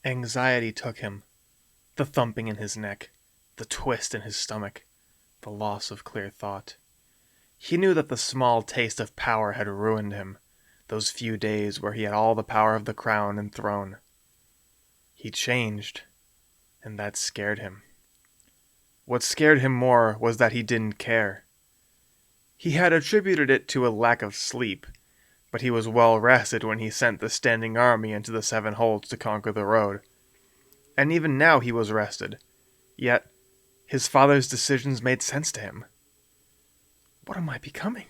Anxiety took him, the thumping in his neck, the twist in his stomach, the loss of clear thought. He knew that the small taste of power had ruined him, those few days where he had all the power of the crown and throne. He changed, and that scared him. What scared him more was that he didn't care. He had attributed it to a lack of sleep, but he was well rested when he sent the standing army into the Seven Holds to conquer the road. And even now he was rested, yet his father's decisions made sense to him. What am I becoming?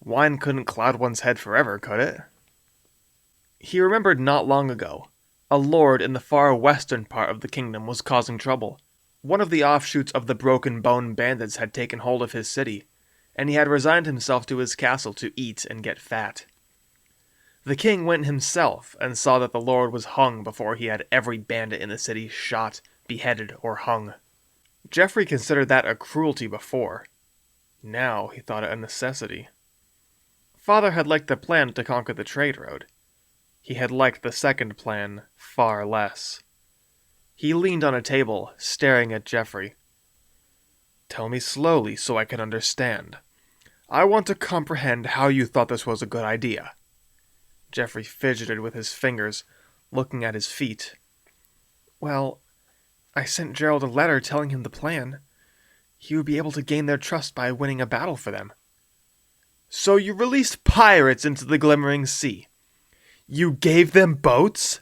Wine couldn't cloud one's head forever, could it? He remembered not long ago, a lord in the far western part of the kingdom was causing trouble. One of the offshoots of the Broken Bone bandits had taken hold of his city, and he had resigned himself to his castle to eat and get fat. The king went himself and saw that the lord was hung before he had every bandit in the city shot, beheaded, or hung. Geoffrey considered that a cruelty before. Now he thought it a necessity. Father had liked the plan to conquer the trade road. He had liked the second plan far less. He leaned on a table, staring at Geoffrey. "Tell me slowly so I can understand. I want to comprehend how you thought this was a good idea." Geoffrey fidgeted with his fingers, looking at his feet. "Well, I sent Gerald a letter telling him the plan. He would be able to gain their trust by winning a battle for them." "So you released pirates into the Glimmering Sea? You gave them boats?"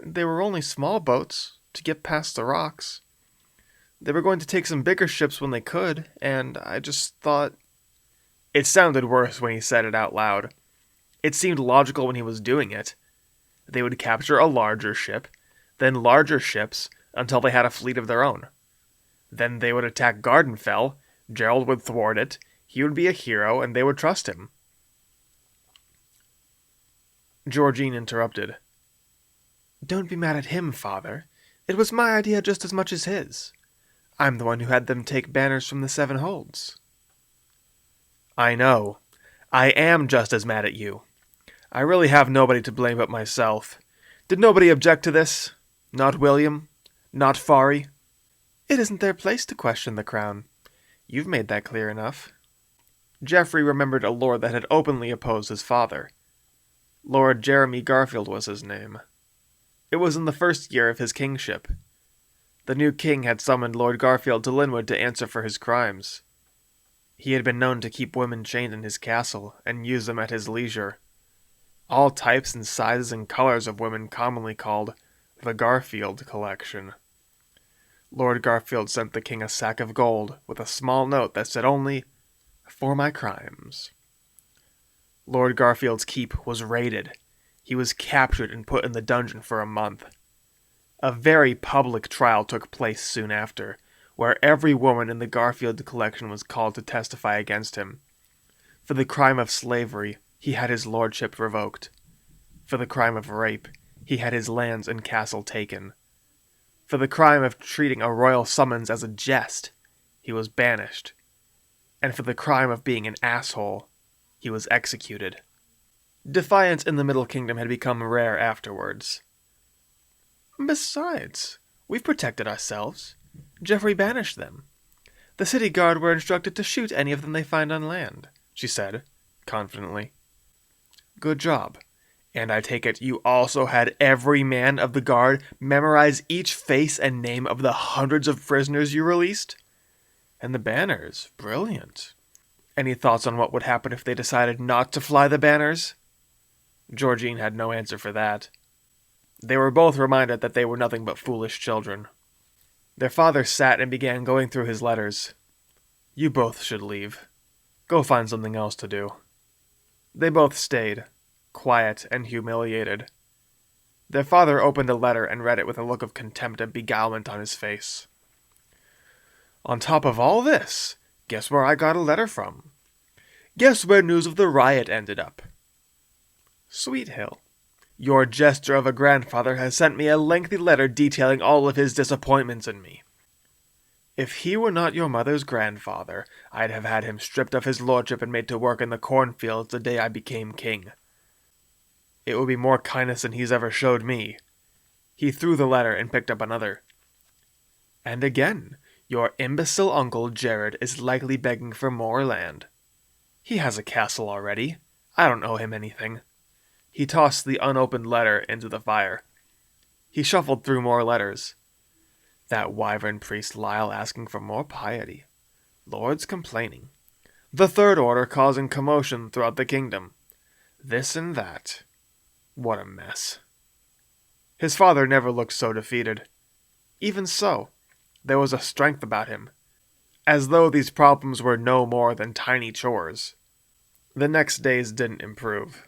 "They were only small boats, to get past the rocks. They were going to take some bigger ships when they could, and I just thought—" It sounded worse when he said it out loud. It seemed logical when he was doing it. They would capture a larger ship, then larger ships, until they had a fleet of their own. Then they would attack Gardenfell, Gerald would thwart it, he would be a hero, and they would trust him. Georgine interrupted. "Don't be mad at him, Father. It was my idea just as much as his. I'm the one who had them take banners from the Seven Holds." "I know. I am just as mad at you. I really have nobody to blame but myself. Did nobody object to this? Not William? Not Fari?" "It isn't their place to question the crown. You've made that clear enough." Geoffrey remembered a lord that had openly opposed his father. Lord Jeremy Garfield was his name. It was in the first year of his kingship. The new king had summoned Lord Garfield to Linwood to answer for his crimes. He had been known to keep women chained in his castle and use them at his leisure. All types and sizes and colors of women commonly called the Garfield collection. Lord Garfield sent the king a sack of gold with a small note that said only, "For my crimes." Lord Garfield's keep was raided. He was captured and put in the dungeon for a month. A very public trial took place soon after, where every woman in the Garfield collection was called to testify against him. For the crime of slavery, he had his lordship revoked. For the crime of rape, he had his lands and castle taken. For the crime of treating a royal summons as a jest, he was banished. And for the crime of being an asshole, he was executed. Defiance in the Middle Kingdom had become rare afterwards. "Besides, we've protected ourselves. Geoffrey banished them. The city guard were instructed to shoot any of them they find on land," she said, confidently. "Good job. And I take it you also had every man of the guard memorize each face and name of the hundreds of prisoners you released? And the banners, brilliant. Any thoughts on what would happen if they decided not to fly the banners?" Georgine had no answer for that. They were both reminded that they were nothing but foolish children. Their father sat and began going through his letters. "You both should leave. Go find something else to do." They both stayed, quiet and humiliated. Their father opened a letter and read it with a look of contempt and beguilement on his face. "On top of all this, guess where I got a letter from? Guess where news of the riot ended up? Sweet Hill. Your jester of a grandfather has sent me a lengthy letter detailing all of his disappointments in me. If he were not your mother's grandfather, I'd have had him stripped of his lordship and made to work in the cornfields the day I became king. It would be more kindness than he's ever showed me. He threw the letter and picked up another. And again, your imbecile uncle Gerald is likely begging for more land. He has a castle already. I don't owe him anything. He tossed the unopened letter into the fire. He shuffled through more letters. That wyvern priest Lyle asking for more piety. Lords complaining. The Third Order causing commotion throughout the kingdom. This and that. What a mess. His father never looked so defeated. Even so, there was a strength about him, as though these problems were no more than tiny chores. The next days didn't improve.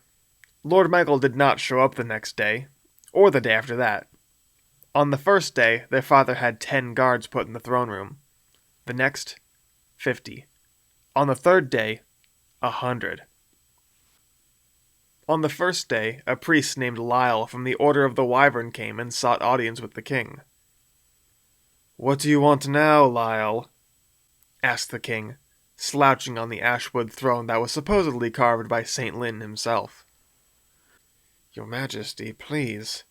Lord Michael did not show up the next day, or the day after that. On the first day, their father had 10 guards put in the throne room. The next, 50. On the third day, 100. On the first day, a priest named Lyle from the Order of the Wyvern came and sought audience with the king. "What do you want now, Lyle?" asked the king, slouching on the ashwood throne that was supposedly carved by St. Lin himself. "Your Majesty, please,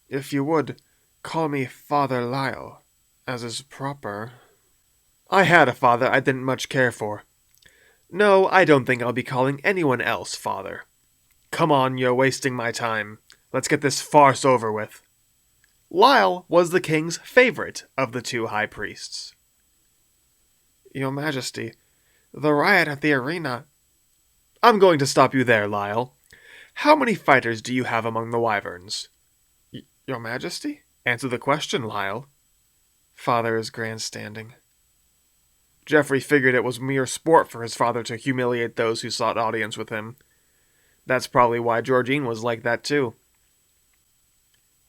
if you would, call me Father Lyle, as is proper." "I had a father I didn't much care for. No, I don't think I'll be calling anyone else father. Come on, you're wasting my time. Let's get this farce over with." Lyle was the king's favorite of the two high priests. "Your Majesty, the riot at the arena—" "I'm going to stop you there, Lyle. How many fighters do you have among the wyverns?" "Your Majesty? Answer the question, Lyle." "Father is grandstanding." Geoffrey figured it was mere sport for his father to humiliate those who sought audience with him. That's probably why Georgine was like that too.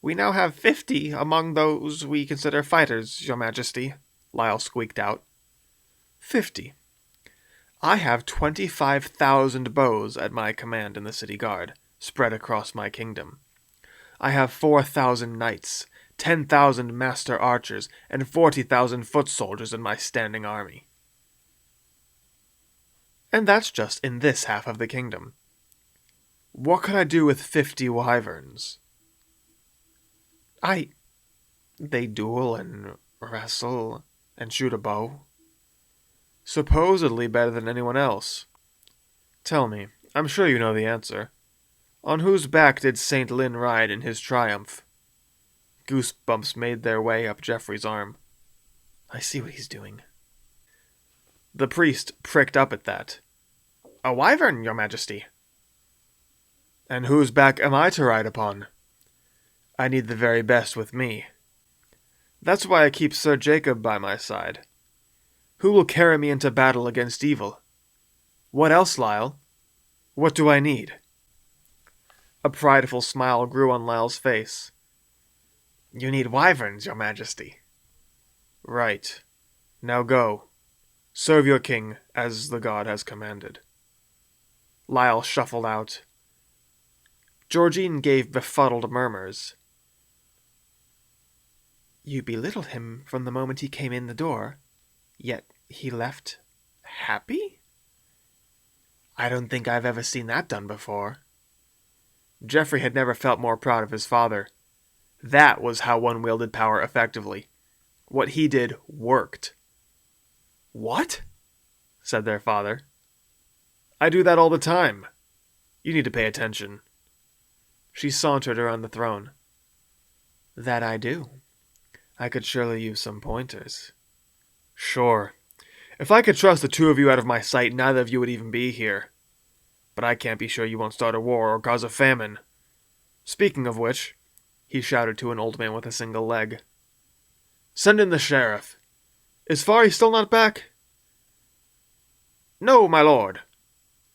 "We now have 50 among those we consider fighters, Your Majesty," Lyle squeaked out. 50. I have 25,000 bows at my command in the city guard, spread across my kingdom. I have 4,000 knights, 10,000 master archers, and 40,000 foot soldiers in my standing army. And that's just in this half of the kingdom. What could I do with 50 wyverns? They duel and wrestle and shoot a bow. Supposedly better than anyone else. Tell me, I'm sure you know the answer. On whose back did St. Lin ride in his triumph? Goosebumps made their way up Geoffrey's arm. I see what he's doing. The priest pricked up at that. A wyvern, Your Majesty. And whose back am I to ride upon? I need the very best with me. That's why I keep Sir Jacob by my side. Who will carry me into battle against evil? What else, Lyle? What do I need? A prideful smile grew on Lyle's face. You need wyverns, Your Majesty. Right. Now go. Serve your king, as the god has commanded. Lyle shuffled out. Georgine gave befuddled murmurs. You belittled him from the moment he came in the door, yet he left happy? I don't think I've ever seen that done before. Geoffrey had never felt more proud of his father. That was how one wielded power effectively. What he did worked. What? Said their father. I do that all the time. You need to pay attention. She sauntered around the throne. That I do. I could surely use some pointers. Sure. If I could trust the two of you out of my sight, neither of you would even be here. But I can't be sure you won't start a war or cause a famine. Speaking of which, he shouted to an old man with a single leg. Send in the sheriff. Is Fari still not back? No, my lord.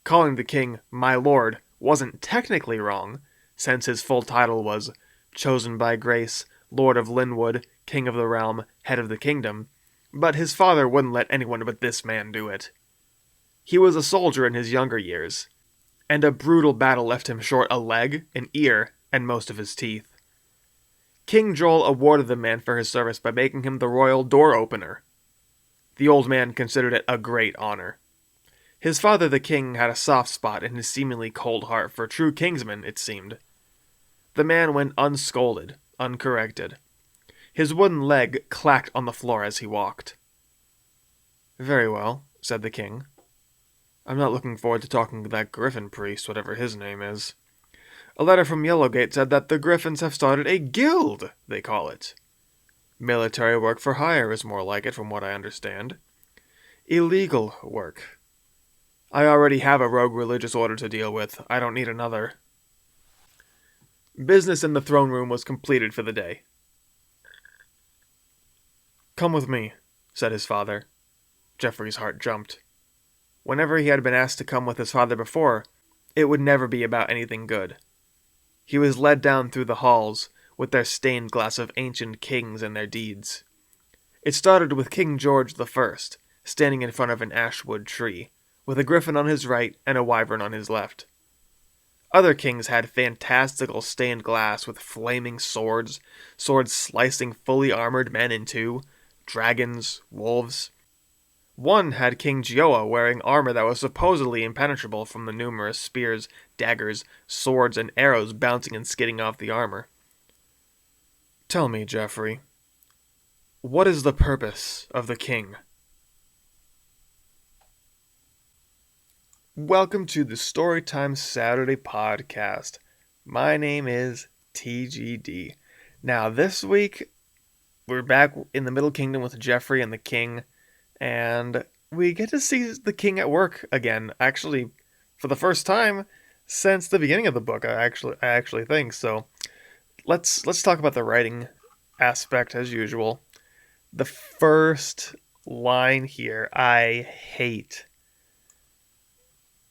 Calling the king my lord wasn't technically wrong, since his full title was Chosen by Grace, Lord of Linwood, King of the Realm, Head of the Kingdom, but his father wouldn't let anyone but this man do it. He was a soldier in his younger years, and a brutal battle left him short a leg, an ear, and most of his teeth. King Joel awarded the man for his service by making him the royal door-opener. The old man considered it a great honor. His father the king had a soft spot in his seemingly cold heart for true kingsmen, it seemed. The man went unscolded, uncorrected. His wooden leg clacked on the floor as he walked. "Very well," said the king. "I'm not looking forward to talking to that griffin priest, whatever his name is. A letter from Yellowgate said that the Griffins have started a guild, they call it. Military work for hire is more like it, from what I understand. Illegal work. I already have a rogue religious order to deal with. I don't need another." Business in the throne room was completed for the day. "Come with me," said his father. Geoffrey's heart jumped. Whenever he had been asked to come with his father before, it would never be about anything good. He was led down through the halls, with their stained glass of ancient kings and their deeds. It started with King George I, standing in front of an ashwood tree, with a griffin on his right and a wyvern on his left. Other kings had fantastical stained glass with flaming swords slicing fully armored men in two, dragons, wolves. One had King Gioa wearing armor that was supposedly impenetrable from the numerous spears, daggers, swords, and arrows bouncing and skidding off the armor. "Tell me, Geoffrey, what is the purpose of the king?" Welcome to the Storytime Saturday podcast. My name is TGD. Now, this week, we're back in the Middle Kingdom with Geoffrey and the king, and we get to see the king at work again. Actually, for the first time since the beginning of the book, I actually think so. Let's talk about the writing aspect as usual. The first line here, I hate.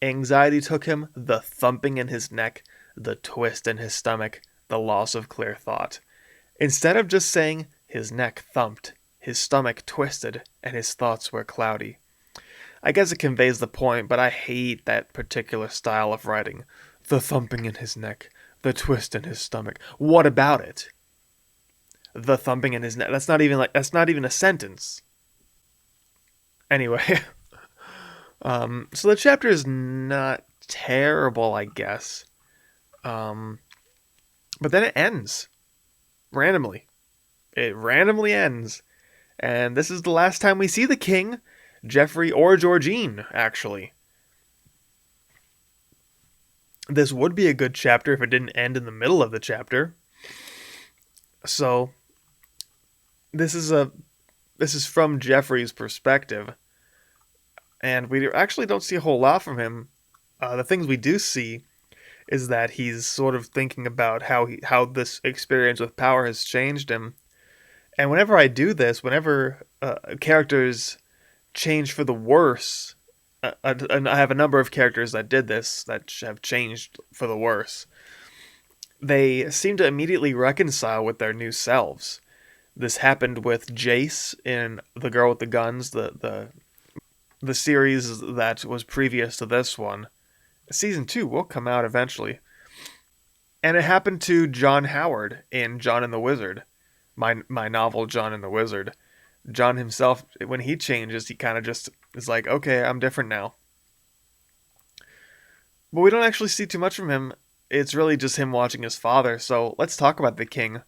Anxiety took him, the thumping in his neck, the twist in his stomach, the loss of clear thought. Instead of just saying his neck thumped, his stomach twisted, and his thoughts were cloudy. I guess it conveys the point, but I hate that particular style of writing. The thumping in his neck, the twist in his stomach. What about it? The thumping in his neck. That's not even a sentence. Anyway, so the chapter is not terrible, I guess. But then it ends randomly. It randomly ends. And this is the last time we see the king, Geoffrey, or Georgine, actually. This would be a good chapter if it didn't end in the middle of the chapter. So, this is from Geoffrey's perspective. And we actually don't see a whole lot from him. The things we do see is that he's sort of thinking about how this experience with power has changed him. And whenever I do this, whenever characters change for the worse, and I have a number of characters that did this, that have changed for the worse, they seem to immediately reconcile with their new selves. This happened with Jace in The Girl with the Guns, the series that was previous to this one. Season 2 will come out eventually. And it happened to John Howard in John and the Wizard. My novel, John and the Wizard. John himself, when he changes, he kind of just is like, okay, I'm different now. But we don't actually see too much from him. It's really just him watching his father. So let's talk about the king.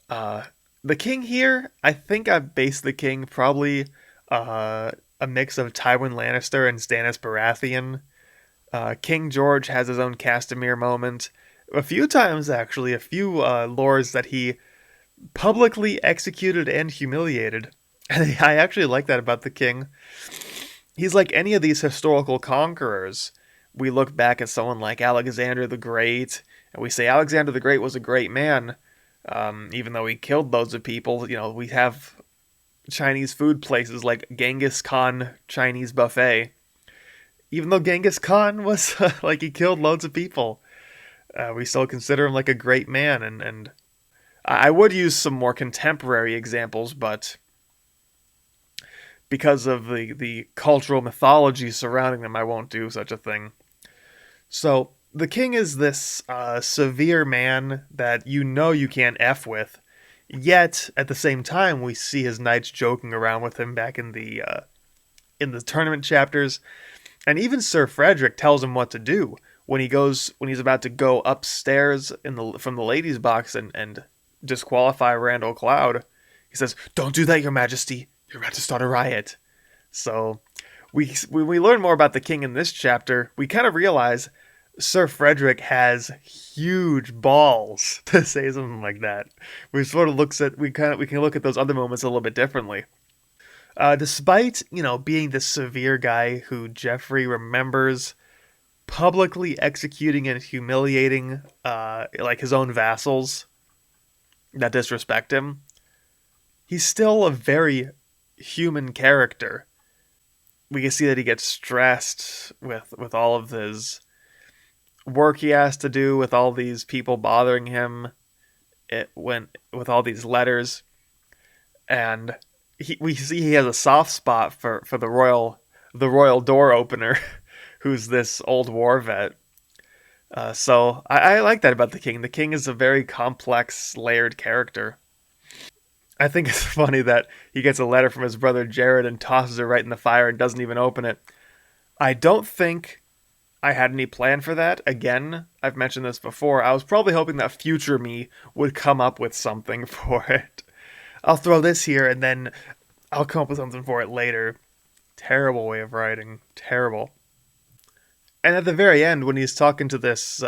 The king here, I think I've based the king probably a mix of Tywin Lannister and Stannis Baratheon. King George has his own Castamere moment. A few times, actually. A few lords that he publicly executed and humiliated. And I actually like that about the king. He's like any of these historical conquerors. We look back at someone like Alexander the Great, and we say Alexander the Great was a great man, even though he killed loads of people. You know, we have Chinese food places like Genghis Khan Chinese Buffet. Even though Genghis Khan was like he killed loads of people, we still consider him like a great man. And I would use some more contemporary examples, but because of the cultural mythology surrounding them, I won't do such a thing. So the king is this severe man that you can't F with. Yet at the same time, we see his knights joking around with him back in the tournament chapters, and even Sir Frederick tells him what to do when he's about to go upstairs from the ladies' box and disqualify Randall Cloud, he says, "Don't do that, Your Majesty. You're about to start a riot." So when we learn more about the king in this chapter, we kind of realize Sir Frederick has huge balls to say something like that. We sort of looks at we can look at those other moments a little bit differently. Despite being the severe guy who Jeffrey remembers publicly executing and humiliating like his own vassals that disrespect him, he's still a very human character. We can see that he gets stressed with all of his work he has to do, with all these people bothering him, with all these letters, and we see he has a soft spot for the royal door opener, who's this old war vet. So I like that about the king. The king is a very complex, layered character. I think it's funny that he gets a letter from his brother Gerald and tosses it right in the fire and doesn't even open it. I don't think I had any plan for that. Again, I've mentioned this before. I was probably hoping that future me would come up with something for it. I'll throw this here and then I'll come up with something for it later. Terrible way of writing. Terrible. And at the very end, when he's talking to this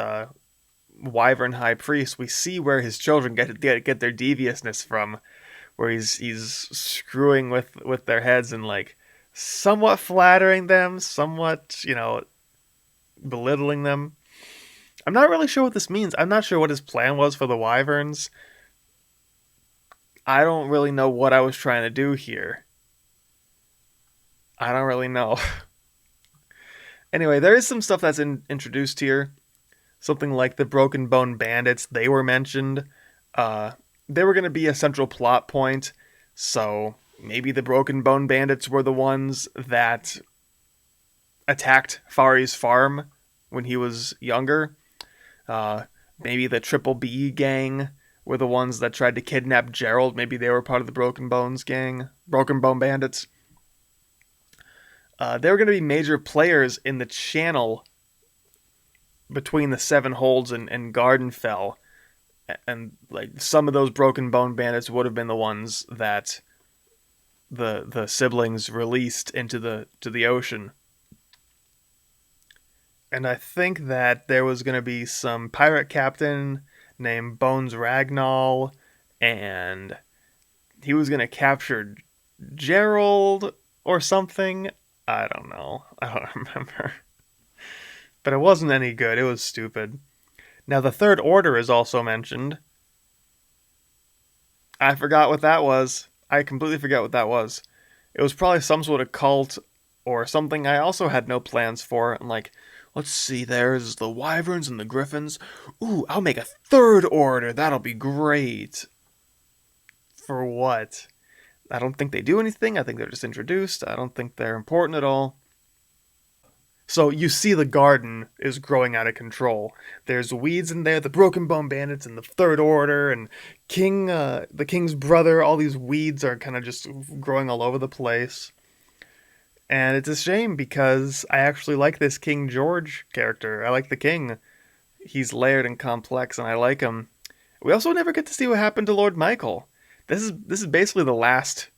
wyvern high priest, we see where his children get their deviousness from, where he's screwing with their heads and like somewhat flattering them, somewhat belittling them. I'm not really sure what this means. I'm not sure what his plan was for the wyverns. I don't really know what I was trying to do here. I don't really know. Anyway, there is some stuff that's introduced here. Something like the Broken Bone Bandits, they were mentioned. They were going to be a central plot point, so maybe the Broken Bone Bandits were the ones that attacked Fari's farm when he was younger. Maybe the Triple B gang were the ones that tried to kidnap Gerald. Maybe they were part of the Broken Bones gang, Broken Bone Bandits. They were going to be major players in the channel between the Seven Holds and Gardenfell. And like some of those Broken Bone Bandits would have been the ones that the siblings released into the ocean. And I think that there was going to be some pirate captain named Bones Ragnall, and he was going to capture Gerald or something. I don't know. I don't remember. But it wasn't any good. It was stupid. Now, the Third Order is also mentioned. I forgot what that was. I completely forgot what that was. It was probably some sort of cult or something I also had no plans for. I'm like, let's see, there's the Wyverns and the Griffins. Ooh, I'll make a Third Order. That'll be great. For what? I don't think they do anything. I think they're just introduced. I don't think they're important at all. So you see the garden is growing out of control. There's weeds in there, the Broken Bone Bandits and the Third Order and the king's brother. All these weeds are kind of just growing all over the place. And it's a shame because I actually like this King George character. I like the king. He's layered and complex and I like him. We also never get to see what happened to Lord Michael. This is basically the last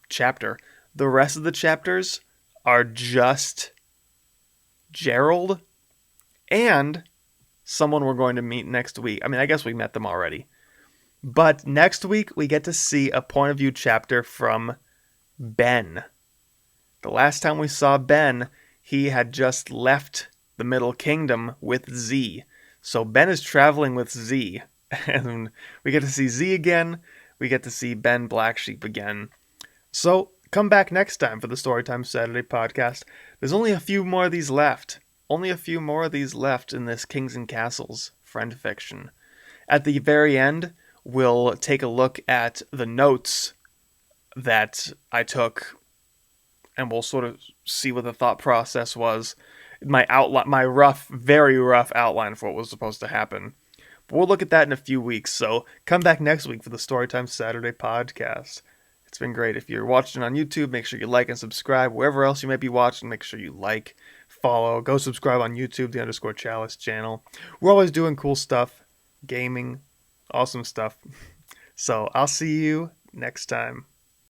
chapter. The rest of the chapters are just Gerald and someone we're going to meet next week. I mean, I guess we met them already. But next week, we get to see a point of view chapter from Ben. The last time we saw Ben, he had just left the Middle Kingdom with Z. So Ben is traveling with Z. And we get to see Z again. We get to see Ben Blacksheep again. So come back next time for the Storytime Saturday podcast. There's only a few more of these left. Only a few more of these left in this Kings and Castles friend fiction. At the very end, we'll take a look at the notes that I took, and we'll sort of see what the thought process was. My outline, my rough, very rough outline for what was supposed to happen. But we'll look at that in a few weeks, so come back next week for the Storytime Saturday podcast. It's been great. If you're watching on YouTube, make sure you like and subscribe. Wherever else you might be watching, make sure you like, follow. Go subscribe on YouTube, the underscore Chalice channel. We're always doing cool stuff, gaming, awesome stuff. So I'll see you next time.